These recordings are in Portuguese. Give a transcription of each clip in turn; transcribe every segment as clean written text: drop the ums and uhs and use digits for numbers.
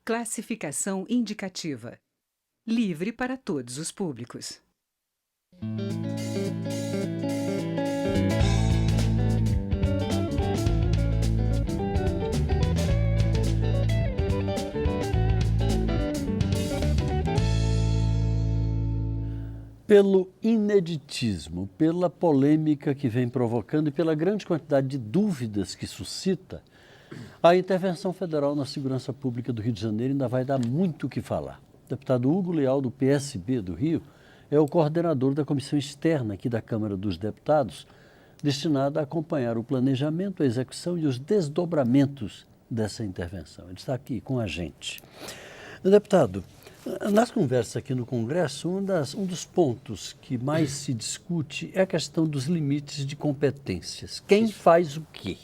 Classificação indicativa. Livre para todos os públicos. Pelo ineditismo, pela polêmica que vem provocando e pela grande quantidade de dúvidas que suscita, a intervenção federal na segurança pública do Rio de Janeiro ainda vai dar muito o que falar. O deputado Hugo Leal, do PSB do Rio, é o coordenador da comissão externa aqui da Câmara dos Deputados, destinada a acompanhar o planejamento, a execução e os desdobramentos dessa intervenção. Ele está aqui com a gente. Deputado, nas conversas aqui no Congresso, um dos pontos que mais se discute é a questão dos limites de competências. Quem faz o quê?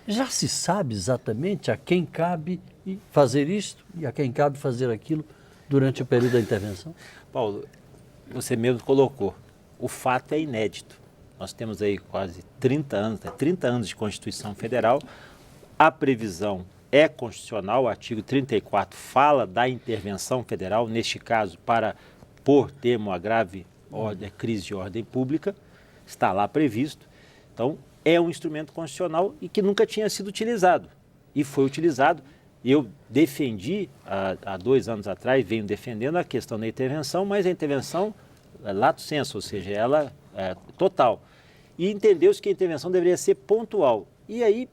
Já se sabe exatamente a quem cabe fazer isto e a quem cabe fazer aquilo durante o período da intervenção? Paulo, você mesmo colocou, o fato é inédito. Nós temos aí quase 30 anos de Constituição Federal, a previsão é constitucional, o artigo 34 fala da intervenção federal, neste caso, para pôr termo à grave crise de ordem pública, está lá previsto. Então, é um instrumento constitucional e que nunca tinha sido utilizado. E foi utilizado. Eu defendi, há 2 anos atrás, venho defendendo a questão da intervenção, mas a intervenção é lato sensu, ou seja, ela é total. E entendeu-se que a intervenção deveria ser pontual. E aí,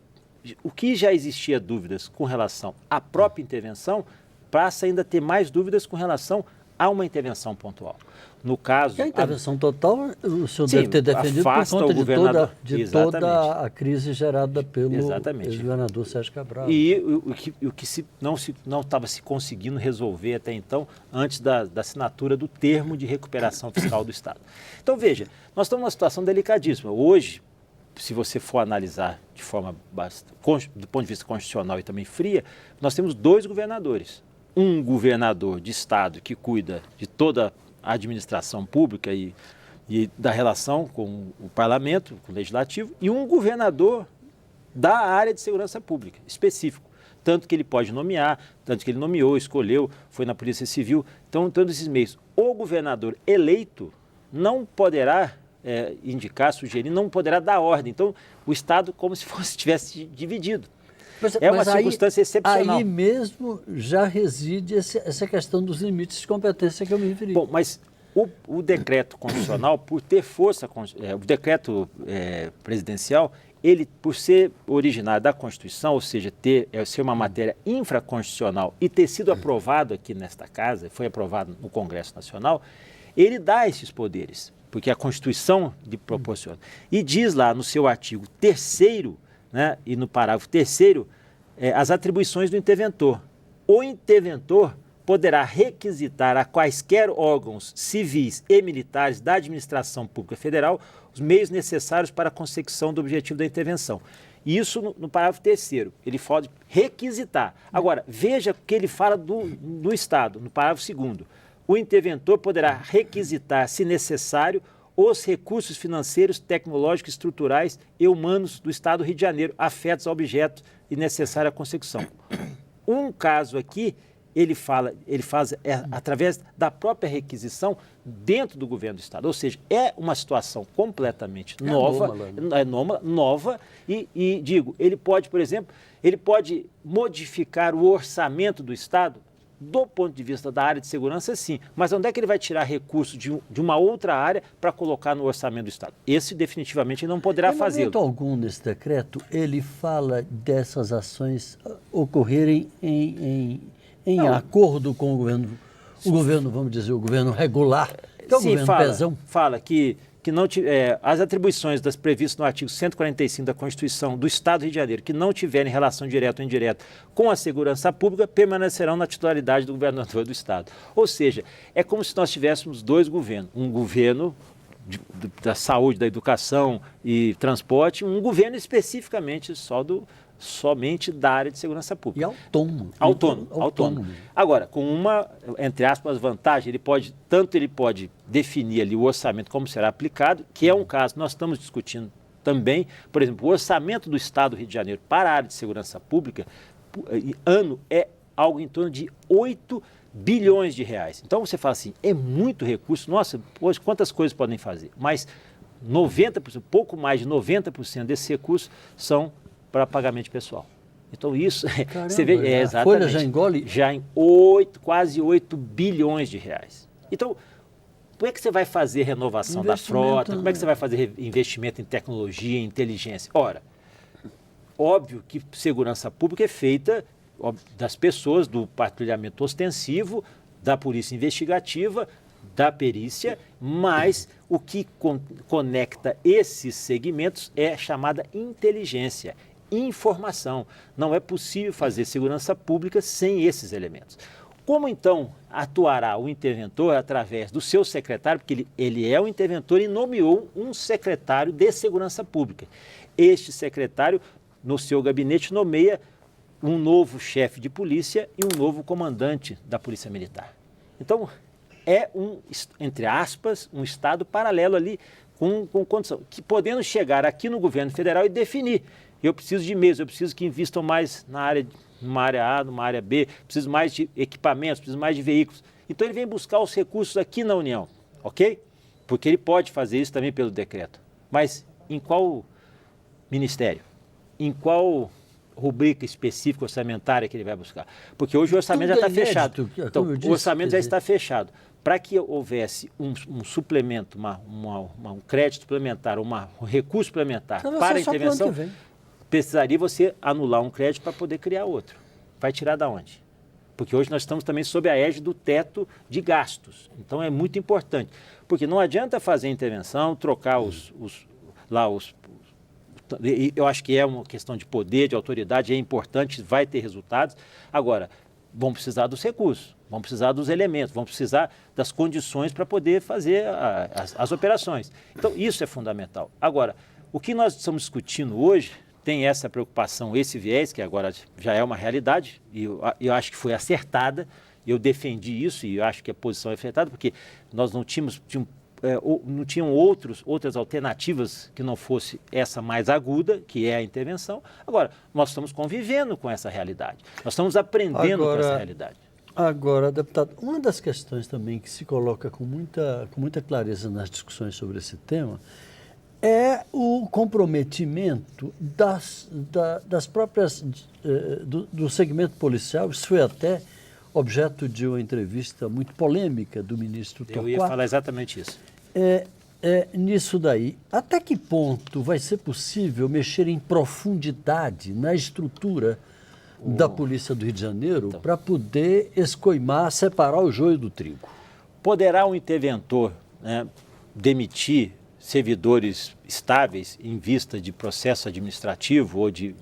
o que já existia dúvidas com relação à própria intervenção, passa ainda a ter mais dúvidas com relação a uma intervenção pontual. No caso... E a intervenção total, o senhor deve ter defendido por conta de toda a crise gerada pelo ex-governador Sérgio Cabral. E o que não estava se conseguindo resolver até então, antes da assinatura do termo de recuperação fiscal do Estado. Então, veja, nós estamos numa situação delicadíssima. Hoje, se você for analisar de forma do ponto de vista constitucional e também fria, nós temos 2 governadores. Um governador de estado que cuida de toda a administração pública e da relação com o parlamento, com o legislativo, e um governador da área de segurança pública, específico. Tanto que ele pode nomear, tanto que ele nomeou, escolheu, foi na Polícia Civil. Então, todos esses meios. O governador eleito não poderá indicar, sugerir, não poderá dar ordem. Então, o Estado como se estivesse dividido. É uma circunstância excepcional. Aí mesmo já reside essa questão dos limites de competência que eu me referi. Bom, mas o decreto constitucional, por ter força, o decreto presidencial, ele, por ser originário da Constituição, ou seja, ser uma matéria infraconstitucional e ter sido aprovado aqui nesta casa, foi aprovado no Congresso Nacional, ele dá esses poderes, porque a Constituição lhe proporciona. E diz lá no seu artigo 3º, né, e no parágrafo 3º, as atribuições do interventor. O interventor poderá requisitar a quaisquer órgãos civis e militares da administração pública federal os meios necessários para a consecução do objetivo da intervenção. Isso no parágrafo 3º, ele pode requisitar. Agora, veja que ele fala do Estado, no parágrafo 2º. O interventor poderá requisitar, se necessário, os recursos financeiros, tecnológicos, estruturais e humanos do Estado do Rio de Janeiro, afetos ao objeto e necessária à consecução. Um caso aqui, ele faz através da própria requisição dentro do governo do Estado. Ou seja, é uma situação completamente nova e digo, ele pode, por exemplo, ele pode modificar o orçamento do Estado. Do ponto de vista da área de segurança, sim. Mas onde é que ele vai tirar recursos de uma outra área para colocar no orçamento do Estado? Esse definitivamente não poderá fazê-lo. Em momento algum nesse decreto, ele fala dessas ações ocorrerem em acordo com o governo, vamos dizer, o governo regular, que é o sim, governo pezão? Fala que não as atribuições das previstas no artigo 145 da Constituição do Estado do Rio de Janeiro que não tiverem relação direta ou indireta com a segurança pública permanecerão na titularidade do governador do Estado. Ou seja, é como se nós tivéssemos 2 governos, um governo da saúde, da educação e transporte, um governo especificamente somente da área de segurança pública. E autônomo. Agora, com uma, entre aspas, vantagem, ele pode definir ali o orçamento como será aplicado, que é um caso que nós estamos discutindo também. Por exemplo, o orçamento do Estado do Rio de Janeiro para a área de segurança pública, ano é algo em torno de 8 bilhões de reais. Então você fala assim, é muito recurso, nossa, hoje quantas coisas podem fazer? Mas 90%, pouco mais de 90% desses recursos são para pagamento pessoal. então isso, Caramba, você vê, a exatamente. Folha já engole? Já em quase 8 bilhões de reais. Então, como é que você vai fazer renovação da frota? Como é que você vai fazer investimento em tecnologia, em inteligência? Ora, óbvio que segurança pública é feita das pessoas, do patrulhamento ostensivo, da polícia investigativa, da perícia, mas o que conecta esses segmentos é chamada inteligência, informação. Não é possível fazer segurança pública sem esses elementos. Como então atuará o interventor através do seu secretário, porque ele é o interventor e nomeou um secretário de segurança pública. Este secretário, no seu gabinete, nomeia um novo chefe de polícia e um novo comandante da Polícia Militar. Então, é entre aspas, um estado paralelo ali com condição, que podendo chegar aqui no governo federal e definir, eu preciso de meios, eu preciso que invistam mais numa área A, numa área B, preciso mais de equipamentos, preciso mais de veículos. Então ele vem buscar os recursos aqui na União, ok? Porque ele pode fazer isso também pelo decreto. Mas em qual ministério? Em qual rubrica específica orçamentária que ele vai buscar? Porque hoje o orçamento já está fechado. Então, o orçamento já está fechado. Para que houvesse um suplemento, um crédito suplementar, um recurso suplementar para a intervenção, precisaria você anular um crédito para poder criar outro. Vai tirar da onde? Porque hoje nós estamos também sob a égide do teto de gastos. Então é muito importante. Porque não adianta fazer intervenção, trocar eu acho que é uma questão de poder, de autoridade, é importante, vai ter resultados. Agora, vão precisar dos recursos, vão precisar dos elementos, vão precisar das condições para poder fazer as operações. Então, isso é fundamental. Agora, o que nós estamos discutindo hoje tem essa preocupação, esse viés, que agora já é uma realidade, e eu acho que foi acertada, eu defendi isso e eu acho que a posição é acertada, porque nós não tinham outras alternativas que não fosse essa mais aguda, que é a intervenção. Agora, nós estamos convivendo com essa realidade, nós estamos aprendendo com essa realidade. Agora, deputado, uma das questões também que se coloca com muita clareza nas discussões sobre esse tema é o comprometimento das próprias, do segmento policial. Isso foi até objeto de uma entrevista muito polêmica do ministro Torquato. Eu ia falar exatamente isso. Nisso daí, até que ponto vai ser possível mexer em profundidade na estrutura da Polícia do Rio de Janeiro para poder escoimar, separar o joio do trigo? Poderá um interventor, né, demitir servidores estáveis em vista de processo administrativo ou de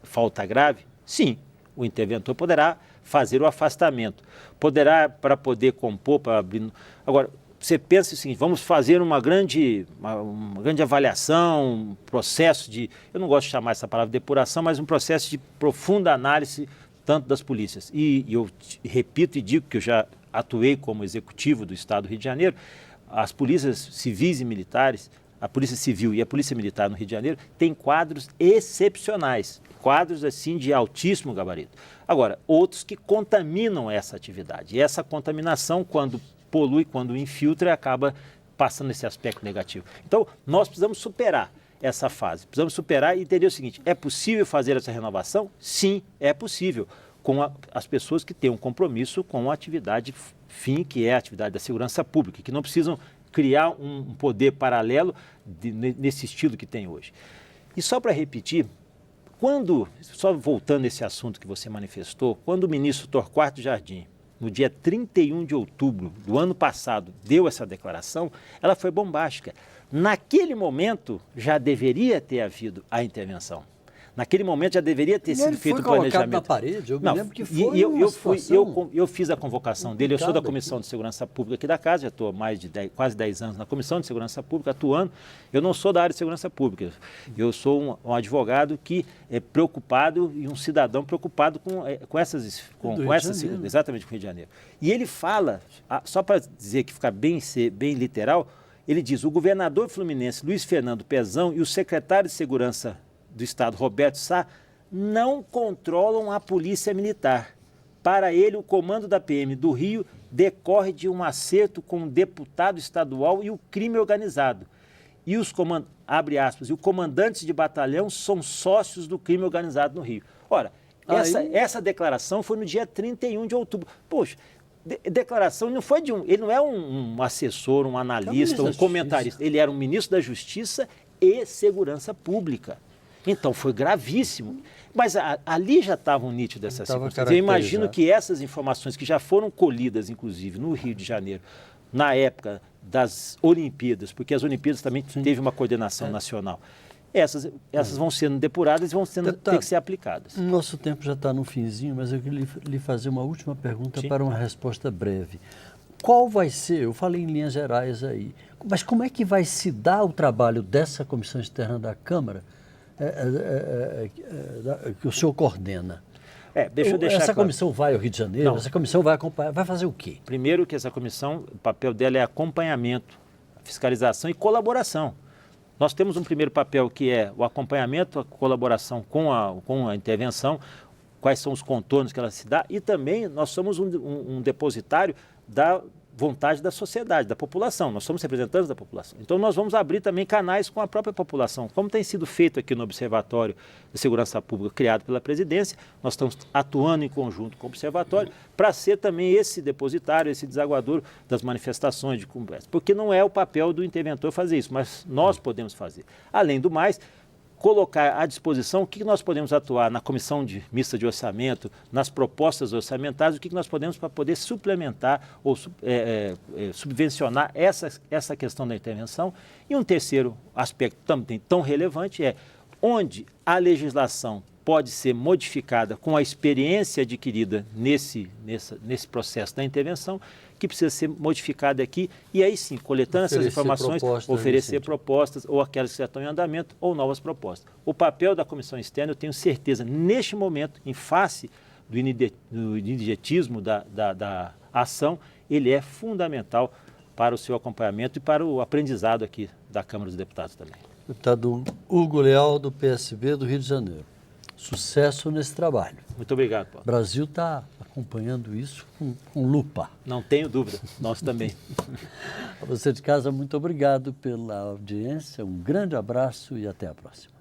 falta grave? Sim, o interventor poderá fazer o afastamento, poderá para poder compor, para abrir. Agora, você pensa o seguinte, vamos fazer uma grande avaliação, um processo de, eu não gosto de chamar essa palavra depuração, mas um processo de profunda análise tanto das polícias. E eu repito e digo que eu já atuei como executivo do Estado do Rio de Janeiro, as polícias civis e militares, a Polícia Civil e a Polícia Militar no Rio de Janeiro têm quadros excepcionais, quadros assim de altíssimo gabarito. Agora, outros que contaminam essa atividade. E essa contaminação, quando polui, quando infiltra, acaba passando esse aspecto negativo. Então, nós precisamos superar essa fase. Precisamos superar e entender o seguinte, é possível fazer essa renovação? Sim, é possível, com as pessoas que têm um compromisso com a atividade fim, que é a atividade da segurança pública, que não precisam criar um poder paralelo nesse estilo que tem hoje. E só para repetir, só voltando a esse assunto que você manifestou, quando o ministro Torquato Jardim, no dia 31 de outubro do ano passado, deu essa declaração, ela foi bombástica. Naquele momento, já deveria ter havido a intervenção. Naquele momento já deveria ter sido feito o planejamento. Na parede, eu me lembro que foi eu fiz a convocação dele, eu sou da Comissão de Segurança Pública aqui da casa, já estou há quase 10 anos na Comissão de Segurança Pública atuando. Eu não sou da área de segurança pública, eu sou um advogado que é preocupado e um cidadão preocupado com essas exatamente com o Rio de Janeiro. E ele fala, só para dizer que fica bem literal, ele diz, o governador fluminense Luiz Fernando Pezão e o secretário de Segurança do Estado, Roberto Sá, não controlam a Polícia Militar. Para ele, o comando da PM do Rio decorre de um acerto com o deputado estadual e o crime organizado. E os abre aspas, e os comandantes de batalhão são sócios do crime organizado no Rio. Ora, essa declaração foi no dia 31 de outubro. Poxa, declaração não foi ele não é um assessor, um analista, um comentarista. Ele era um ministro da Justiça e Segurança Pública. Então, foi gravíssimo. Mas ali já estavam nítidas essas circunstâncias. Eu imagino que essas informações que já foram colhidas, inclusive, no Rio de Janeiro, na época das Olimpíadas, porque as Olimpíadas também teve uma coordenação nacional, essas vão sendo depuradas e vão ter que ser aplicadas. Nosso tempo já está no finzinho, mas eu queria lhe fazer uma última pergunta para uma resposta breve. Qual vai ser, eu falei em linhas gerais aí, mas como é que vai se dar o trabalho dessa comissão externa da Câmara que o senhor coordena? Deixa eu deixar essa claro. Comissão vai ao Rio de Janeiro? Não. Essa comissão vai acompanhar, vai fazer o quê? Primeiro que essa comissão, o papel dela é acompanhamento, fiscalização e colaboração. Nós temos um primeiro papel que é o acompanhamento, a colaboração com a intervenção, quais são os contornos que ela se dá, e também nós somos um depositário da vontade da sociedade, da população. Nós somos representantes da população. Então, nós vamos abrir também canais com a própria população. Como tem sido feito aqui no Observatório de Segurança Pública, criado pela Presidência, nós estamos atuando em conjunto com o Observatório para ser também esse depositário, esse desaguador das manifestações de conversa. Porque não é o papel do interventor fazer isso, mas nós podemos fazer. Além do mais, colocar à disposição o que nós podemos atuar na comissão mista de orçamento, nas propostas orçamentárias, o que nós podemos para poder suplementar ou subvencionar essa questão da intervenção. E um terceiro aspecto também tão relevante é onde a legislação pode ser modificada com a experiência adquirida nesse processo da intervenção, que precisa ser modificada aqui, e aí sim, coletando essas informações, oferecer propostas, ou aquelas que já estão em andamento, ou novas propostas. O papel da comissão externa, eu tenho certeza, neste momento, em face do imediatismo da ação, ele é fundamental para o seu acompanhamento e para o aprendizado aqui da Câmara dos Deputados também. Deputado Hugo Leal, do PSB do Rio de Janeiro. Sucesso nesse trabalho. Muito obrigado, Paulo. O Brasil está acompanhando isso com lupa. Não tenho dúvida, nós também. A você de casa, muito obrigado pela audiência, um grande abraço e até a próxima.